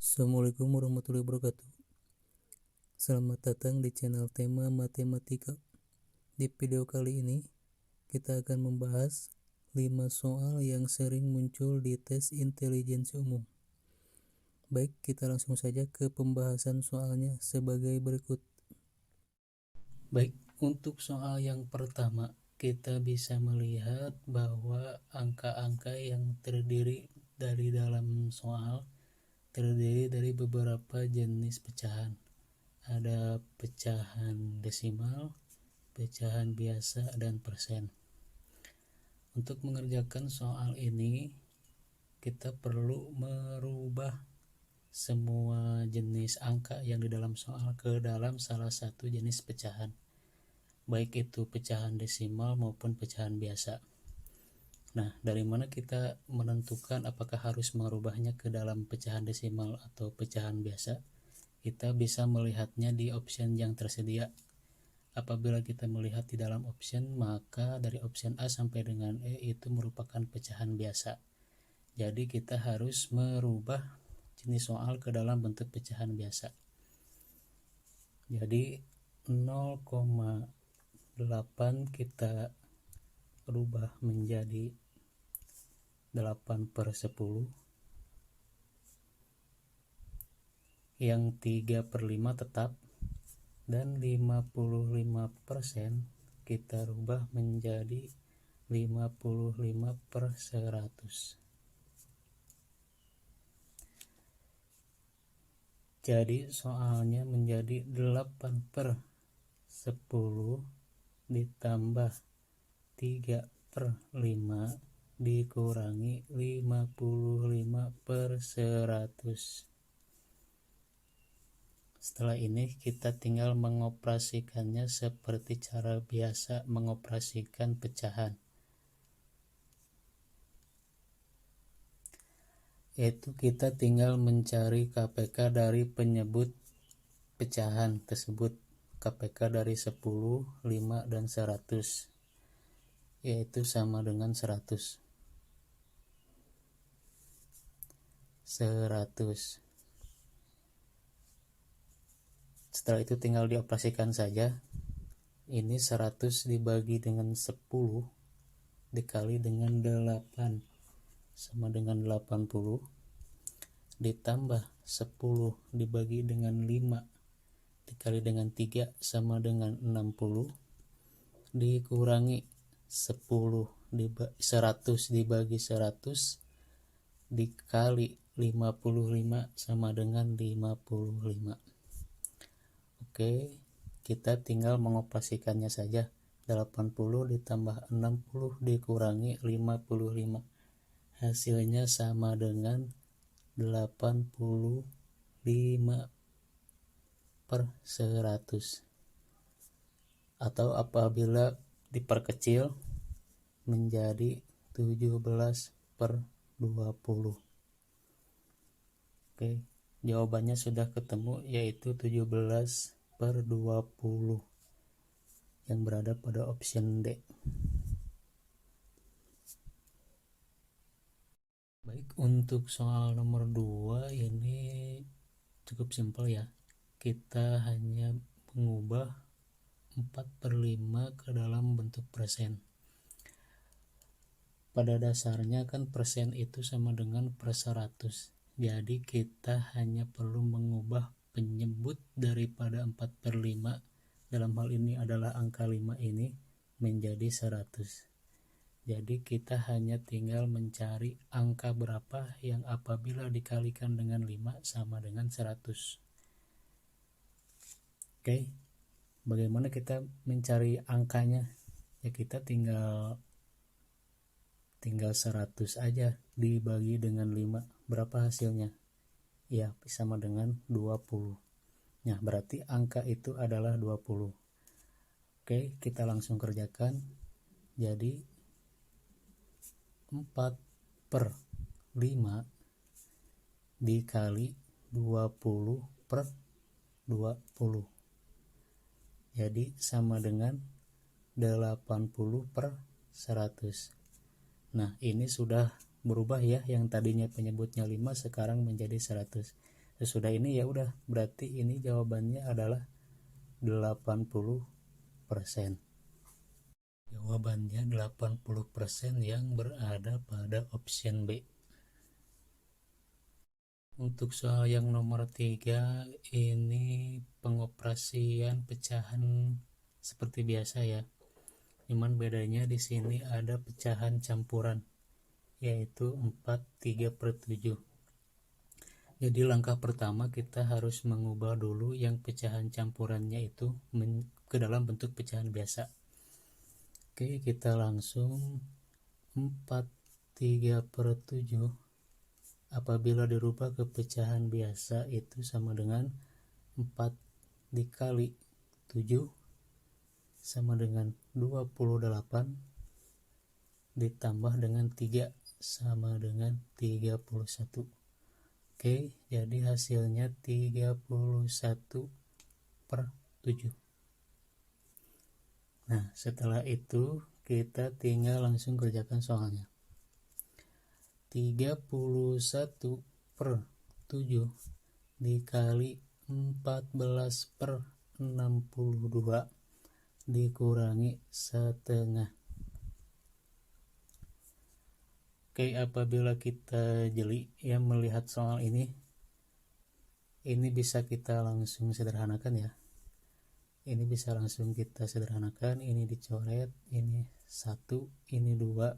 Assalamualaikum warahmatullahi wabarakatuh. Selamat datang di channel Tema Matematika. Di video kali ini kita akan membahas 5 soal yang sering muncul di tes intelijensi umum. Baik, kita langsung saja ke pembahasan soalnya sebagai berikut. Baik, untuk soal yang pertama, kita bisa melihat bahwa angka-angka yang terdiri dari dalam soal terdiri dari beberapa jenis pecahan. Ada pecahan desimal, pecahan biasa, dan persen. Untuk mengerjakan soal ini, kita perlu merubah semua jenis angka yang di dalam soal ke dalam salah satu jenis pecahan, baik itu pecahan desimal maupun pecahan biasa. Nah, dari mana kita menentukan apakah harus merubahnya ke dalam pecahan desimal atau pecahan biasa? Kita bisa melihatnya di option yang tersedia. Apabila kita melihat di dalam option, maka dari option A sampai dengan E itu merupakan pecahan biasa. Jadi kita harus merubah jenis soal ke dalam bentuk pecahan biasa. Jadi 0,8 kita rubah menjadi 8/10. Yang 3/5 tetap, dan 55% kita rubah menjadi 55/100. Jadi soalnya menjadi 8/10 ditambah 3/5 dikurangi 55/100. Setelah ini kita tinggal mengoperasikannya seperti cara biasa mengoperasikan pecahan, yaitu kita tinggal mencari KPK dari penyebut pecahan tersebut. KPK dari 10, 5, dan 100, yaitu sama dengan 100. Setelah itu tinggal dioperasikan saja. Ini 100 dibagi dengan 10 dikali dengan 8 sama dengan 80, ditambah 10 dibagi dengan 5 dikali dengan 3 sama dengan 60, dikurangi 100 dibagi 100 dikali 55 sama dengan 55. Oke, kita tinggal mengoperasikannya saja. 80 ditambah 60 dikurangi 55, hasilnya sama dengan 85/100, atau apabila diperkecil menjadi 17/20. Oke, jawabannya sudah ketemu, yaitu 17/20 yang berada pada option D. Baik, untuk soal nomor 2 ini cukup simpel ya. Kita hanya mengubah 4/5 ke dalam bentuk persen. Pada dasarnya kan persen itu sama dengan per 100. Jadi kita hanya perlu mengubah penyebut daripada 4/5, dalam hal ini adalah angka 5 ini, menjadi 100. Jadi kita hanya tinggal mencari angka berapa yang apabila dikalikan dengan 5 sama dengan 100. Oke, bagaimana kita mencari angkanya? Ya kita tinggal 100 aja dibagi dengan 5. Berapa hasilnya? Ya, sama dengan 20. Nah, berarti angka itu adalah 20. Oke, kita langsung kerjakan. Jadi 4/5 dikali 20/20. Jadi sama dengan 80/100. Nah, ini sudah berubah ya, yang tadinya penyebutnya 5 sekarang menjadi 100. Sesudah ini ya udah, berarti ini jawabannya adalah 80%. Jawabannya 80% yang berada pada option B. Untuk soal yang nomor 3, ini pengoperasian pecahan seperti biasa ya. Cuman bedanya di sini ada pecahan campuran, yaitu 4/3/7. Jadi langkah pertama kita harus mengubah dulu yang pecahan campurannya itu ke dalam bentuk pecahan biasa. Oke, kita langsung 4/3/7 apabila dirubah ke pecahan biasa itu sama dengan 4 dikali 7 sama dengan 28 ditambah dengan 3 sama dengan 31. Oke, jadi hasilnya 31/7. Nah, setelah itu kita tinggal langsung kerjakan soalnya. 31/7 dikali 14/62 dikurangi setengah. Oke, apabila kita jeli ya melihat soal ini bisa kita langsung sederhanakan ya. Ini bisa langsung kita sederhanakan, ini dicoret, ini 1, ini 2,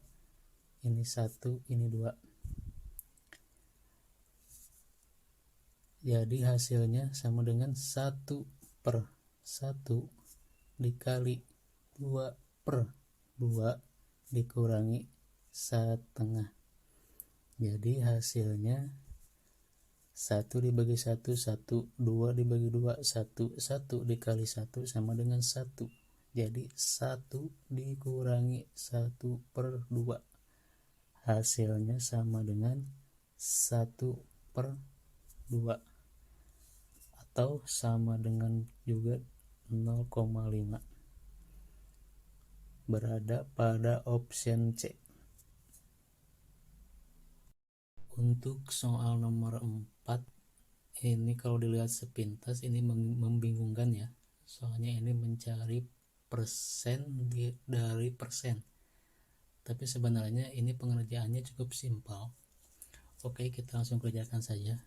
ini 1, ini 2. Jadi hasilnya sama dengan 1/1 dikali 2/2 dikurangi setengah. Jadi hasilnya 1 dibagi 1, 1, 2 dibagi 2, 1, 1 dikali 1 sama dengan 1. Jadi 1 dikurangi 1/2. Hasilnya sama dengan 1/2 atau sama dengan juga 0,5. Berada pada option C. Untuk soal nomor 4, ini kalau dilihat sepintas ini membingungkan ya. Soalnya ini mencari persen dari persen. Tapi sebenarnya ini pengerjaannya cukup simpel. Oke, kita langsung kerjakan saja.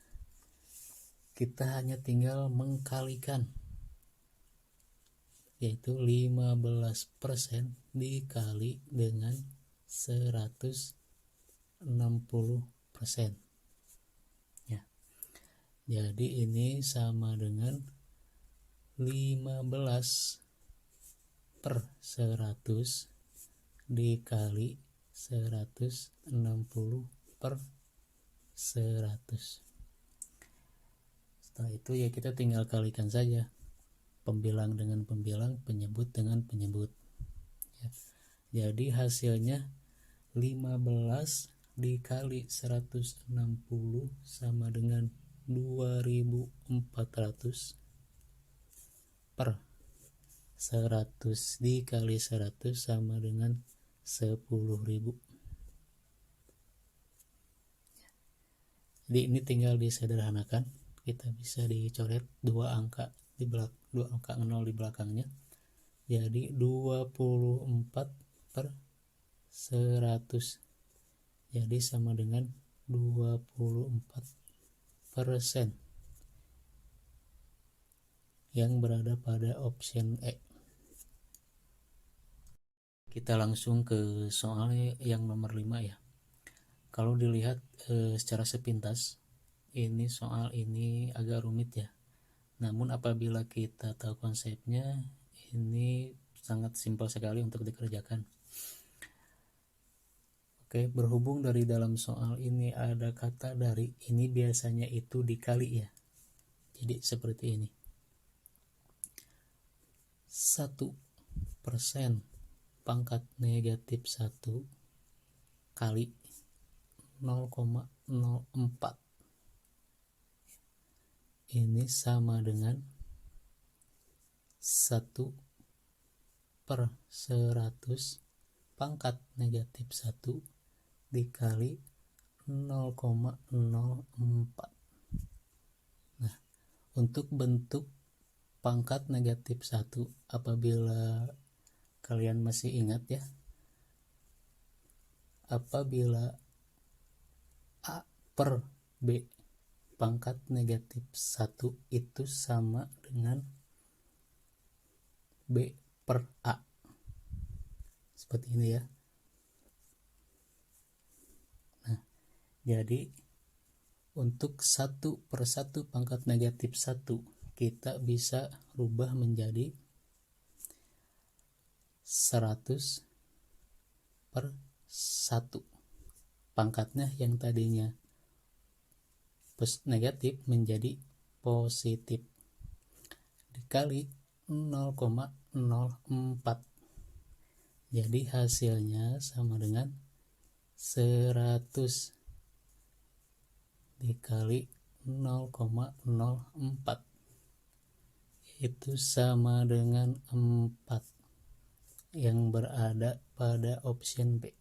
Kita hanya tinggal mengkalikan, yaitu 15% dikali dengan 160%. Ya. Jadi ini sama dengan 15/100 dikali 160/100. Setelah itu ya kita tinggal kalikan saja pembilang dengan pembilang, penyebut dengan penyebut ya. Jadi hasilnya 15 dikali 160 sama dengan 2400 per 100 dikali 100 sama dengan 10.000. Jadi ini tinggal disederhanakan, kita bisa dicoret dua angka 0 di belakangnya. Jadi 24/100. Jadi sama dengan 24% yang berada pada option E. Kita langsung ke soal yang nomor 5 ya. Kalau dilihat secara sepintas, ini soal ini agak rumit ya. Namun apabila kita tahu konsepnya, ini sangat simpel sekali untuk dikerjakan. Oke, berhubung dari dalam soal ini ada kata dari, ini biasanya itu dikali ya. Jadi seperti ini. 1% pangkat negatif 1 kali 0,04. Ini sama dengan 1/100 pangkat negatif 1 dikali 0,04. Untuk bentuk pangkat negatif 1, apabila kalian masih ingat ya, apabila A per B pangkat negatif 1 itu sama dengan B per A. Seperti ini ya. Nah, jadi untuk 1 per 1 pangkat negatif 1 kita bisa rubah menjadi 100 per 1. Pangkatnya yang tadinya negatif menjadi positif dikali 0,04. Jadi hasilnya sama dengan 100 dikali 0,04, itu sama dengan 4, yang berada pada option B.